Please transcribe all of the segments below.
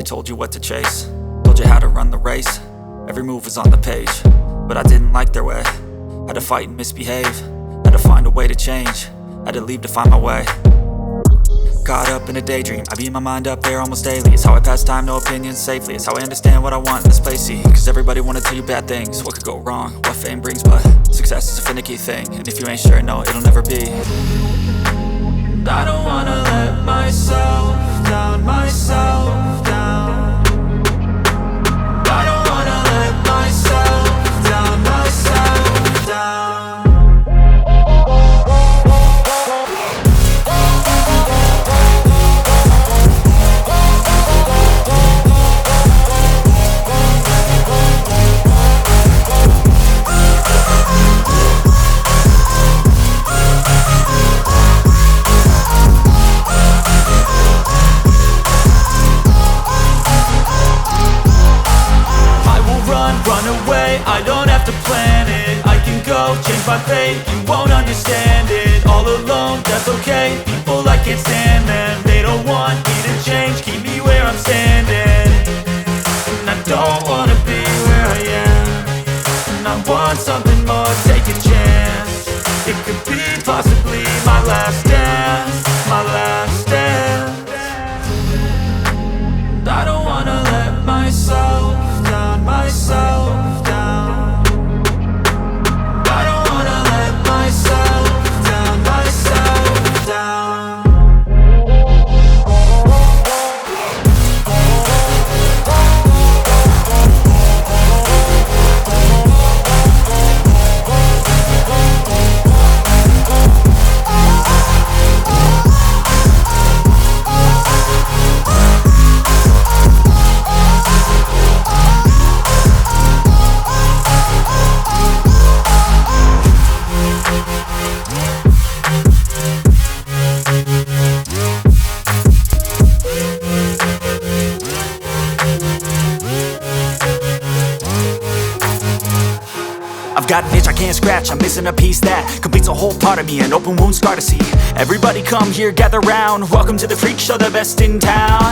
told you what to chase, told you how to run the race. Every move was on the page, but I didn't like their way. Had to fight and misbehave, had to find a way to change, had to leave to find my way. Caught up in a daydream, I beat my mind up there almost daily. It's how I pass time, no opinions safely. It's how I understand what I want in this place, see. Cause everybody wanna tell you bad things, what could go wrong, what fame brings. But success is a finicky thing, and if you ain't sure, no, it'll never be. I don't wanna let myself down, myself down. I don't wanna let myself down, myself down. I don't have to plan it, I can go change my fate. You won't understand it, all alone, that's okay. People I can't stand them, they don't want me to change. Keep me where I'm standing, and I don't wanna be where I am. And I want something more, take a chance. It could be possibly my last dance, my last dance. I don't wanna let myself down, myself down. I've got an itch I can't scratch, I'm missing a piece that completes a whole part of me, an open wound scar to see. Everybody come here, gather round, welcome to the freak show, the best in town.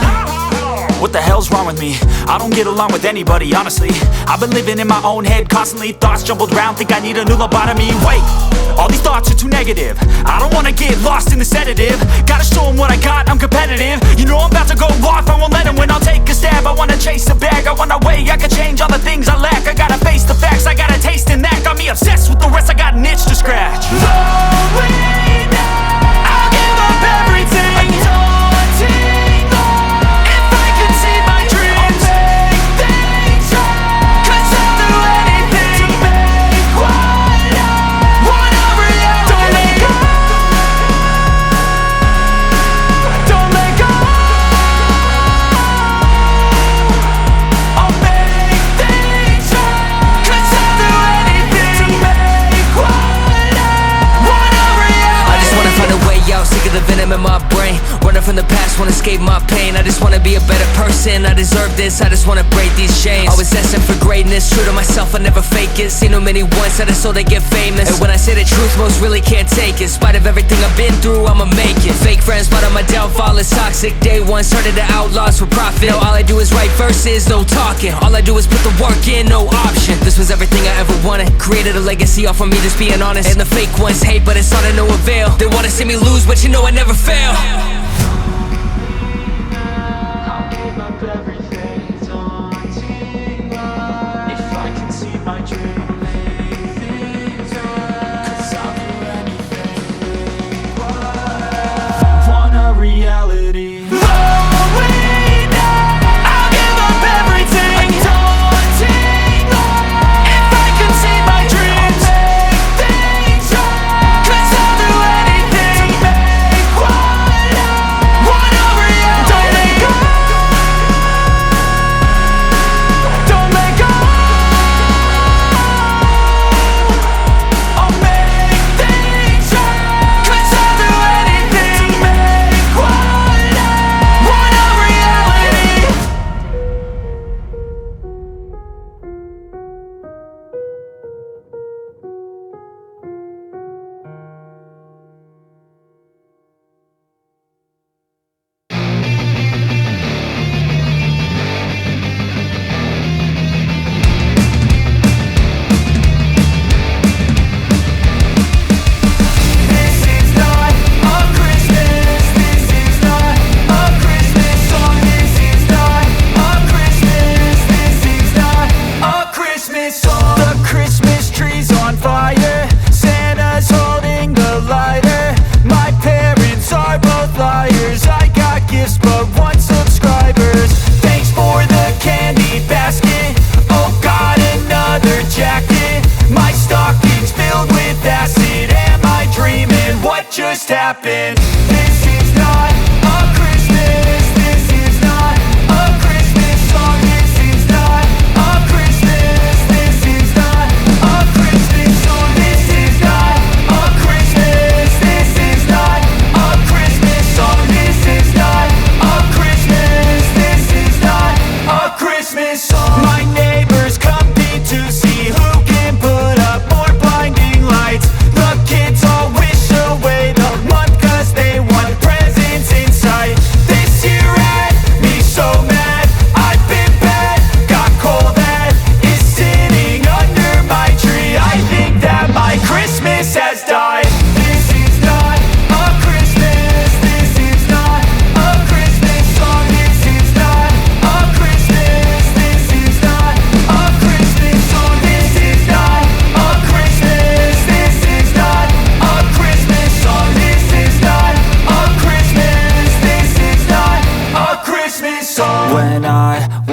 What the hell's wrong with me? I don't get along with anybody, honestly. I've been living in my own head constantly, thoughts jumbled round, think I need a new lobotomy. Wait, all these thoughts are too negative, I don't wanna get lost in the sedative. Gotta show them what I got, I'm competitive. You know I'm about to go off, I won't let them win, I'll take a stab. I wanna chase a bag, I want a way I can change all the things I lack. I gotta face the facts, I got a taste in that. Got me obsessed with the rest, I got an itch to scratch. Lonely now, I'll give up everything. Daunting all, if I could see my dreams, I'll make things right. Cause I'll do anything to make what I want a reality. Don't let go, don't let go. I'll make things right. Cause I'll do anything to make what I want a reality. I just wanna find a way out, sick of the venom in my brain. Running from the past, wanna escape my pain. I just wanna be a better person, I deserve this. I just wanna break these chains. Always asking for greatness, true to myself, I never fake it. Seen too many once, I just so they get famous. And when I say the truth, most really can't take it. In spite of everything I've been through, I'ma make it. Fake friends, but on my downfall is toxic. Day one, started the outlaws for profit. Now all I do is write verses, no talking. All I do is put the work in, no option. This was everything I ever wanted. Created a legacy off of me, just being honest. And the fake ones hate, but it's all to no avail. They wanna see me lose, but you know I never fail. I'll give up everything, daunting life. If I can see my dream, make things right. Cause I'll do anything, what I want a reality. Lonely now, I'll give up everything. Daunting life, if I can see my dreams, I'll make things right. Cause I'll do anything to make what I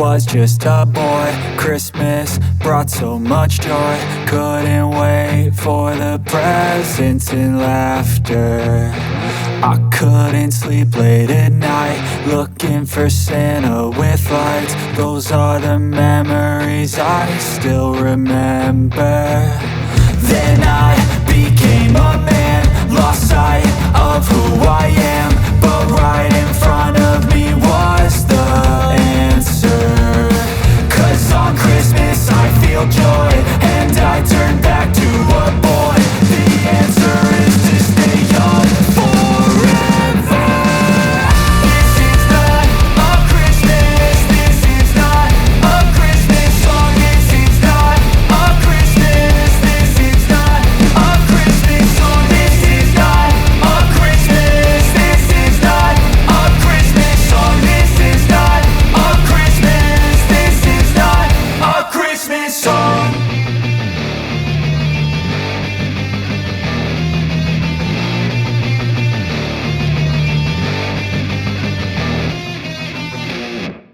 was just a boy. Christmas brought so much joy. Couldn't wait for the presents and laughter. I couldn't sleep late at night, looking for Santa with lights. Those are the memories I still remember. Then I became a man, lost sight of who I am, but right in front